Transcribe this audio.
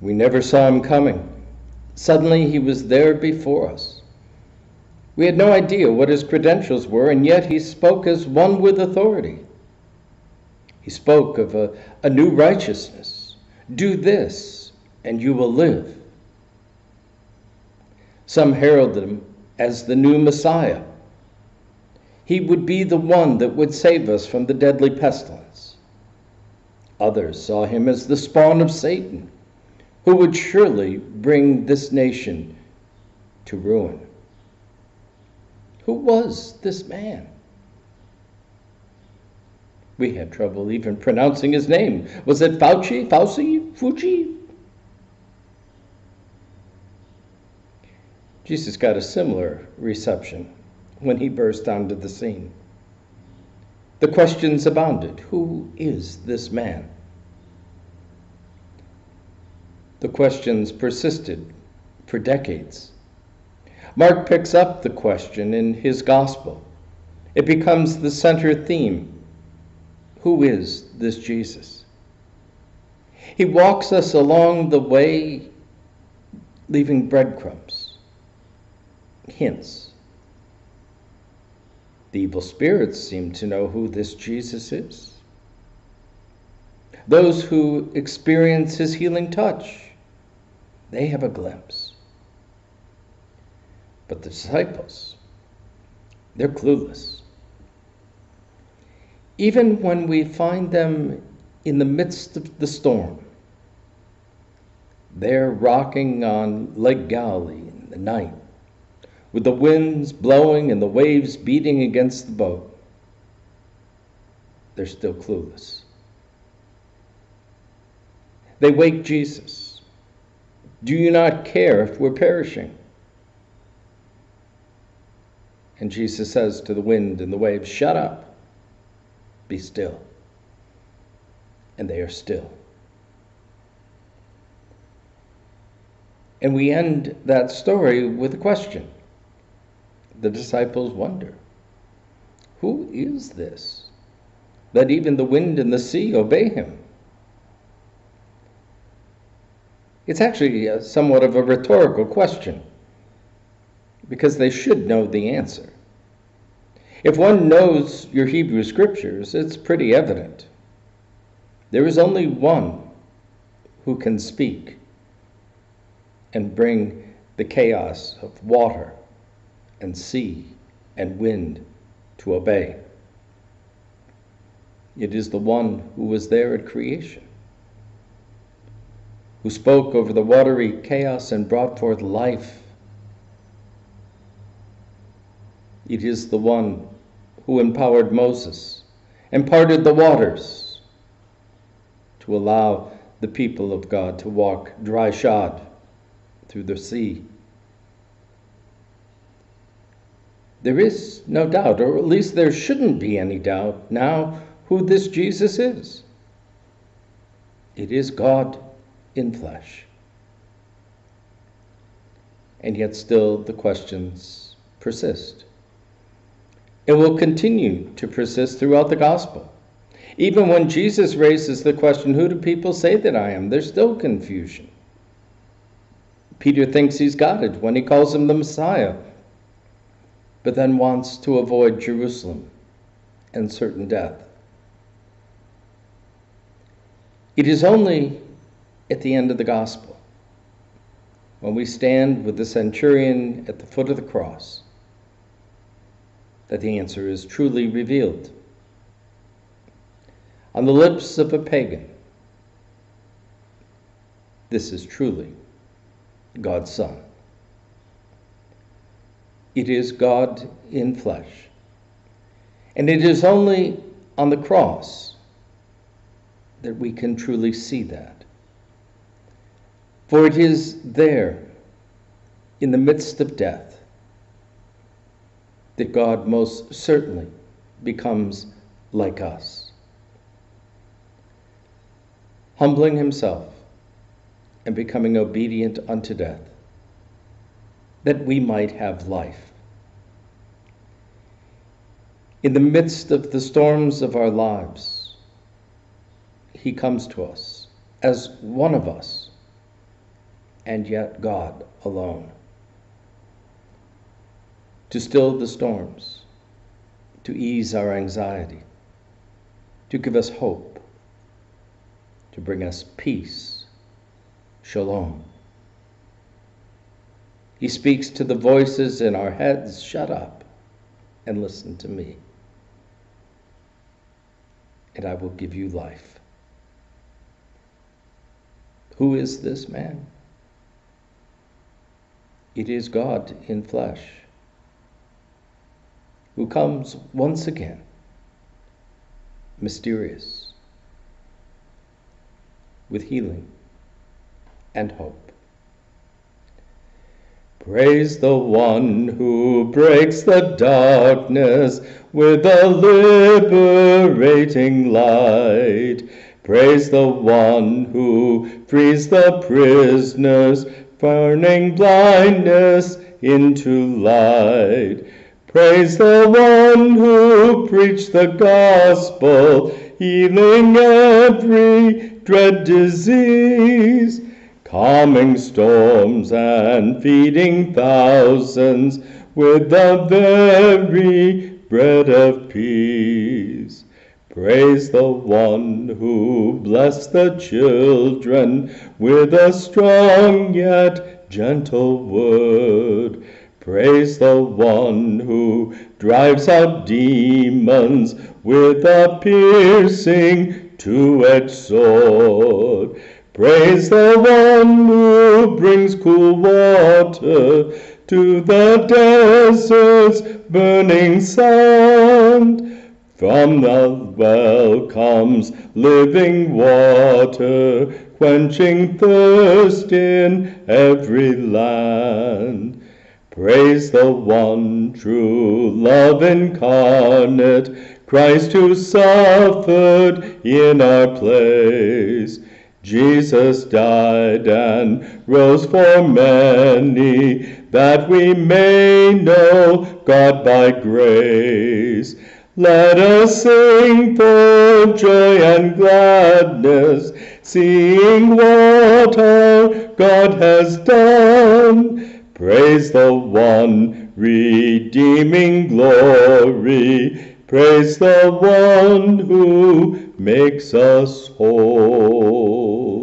We never saw him coming. Suddenly he was there before us. We had no idea what his credentials were, and yet he spoke as one with authority. He spoke of a new righteousness. Do this, and you will live. Some heralded him as the new Messiah. He would be the one that would save us from the deadly pestilence. Others saw him as the spawn of Satan, who would surely bring this nation to ruin. Who was this man? We had trouble even pronouncing his name. Was it Fuji? Jesus got a similar reception when he burst onto the scene. The questions abounded. Who is this man? The questions persisted for decades. Mark picks up the question in his gospel. It becomes the center theme. Who is this Jesus? He walks us along the way, leaving breadcrumbs, hints. The evil spirits seem to know who this Jesus is. Those who experience his healing touch, they have a glimpse. But the disciples, they're clueless. Even when we find them in the midst of the storm, they're rocking on Lake Galilee in the night, with the winds blowing and the waves beating against the boat. They're still clueless. They wake Jesus. Do you not care if we're perishing? And Jesus says to the wind and the waves, shut up, be still. And they are still. And we end that story with a question. The disciples wonder, who is this, that even the wind and the sea obey him? It's actually somewhat of a rhetorical question, because they should know the answer. If one knows your Hebrew scriptures, it's pretty evident. There is only one who can speak and bring the chaos of water and sea and wind to obey. It is the one who was there at creation, who spoke over the watery chaos and brought forth life. It is the one who empowered Moses and parted the waters to allow the people of God to walk dry shod through the sea. There is no doubt, or at least there shouldn't be any doubt now, who this Jesus is. It is God in flesh. And yet still the questions persist. It will continue to persist throughout the gospel. Even when Jesus raises the question, who do people say that I am? There's still confusion. Peter thinks he's got it when he calls him the Messiah, but then wants to avoid Jerusalem and certain death. It is only at the end of the gospel, when we stand with the centurion at the foot of the cross, that the answer is truly revealed. On the lips of a pagan, this is truly God's Son. It is God in flesh. And it is only on the cross that we can truly see that. For it is there, in the midst of death, that God most certainly becomes like us, humbling himself and becoming obedient unto death, that we might have life. In the midst of the storms of our lives, he comes to us as one of us, and yet God alone. To still the storms, to ease our anxiety, to give us hope, to bring us peace, shalom. He speaks to the voices in our heads, shut up and listen to me, and I will give you life. Who is this man? It is God in flesh, who comes once again, mysterious, with healing and hope. Praise the one who breaks the darkness with a liberating light. Praise the one who frees the prisoners, turning blindness into light. Praise the one who preached the gospel, healing every dread disease, calming storms and feeding thousands with the very bread of peace. Praise the one who blessed the children with a strong yet gentle word. Praise the one who drives out demons with a piercing two-edged sword. Praise the one who brings cool water to the desert's burning sand. From the well comes living water, quenching thirst in every land. Praise the one true love incarnate, Christ who suffered in our place. Jesus died and rose for many, that we may know God by grace. Let us sing for joy and gladness, seeing what our God has done. Praise the one redeeming glory. Praise the one who makes us whole.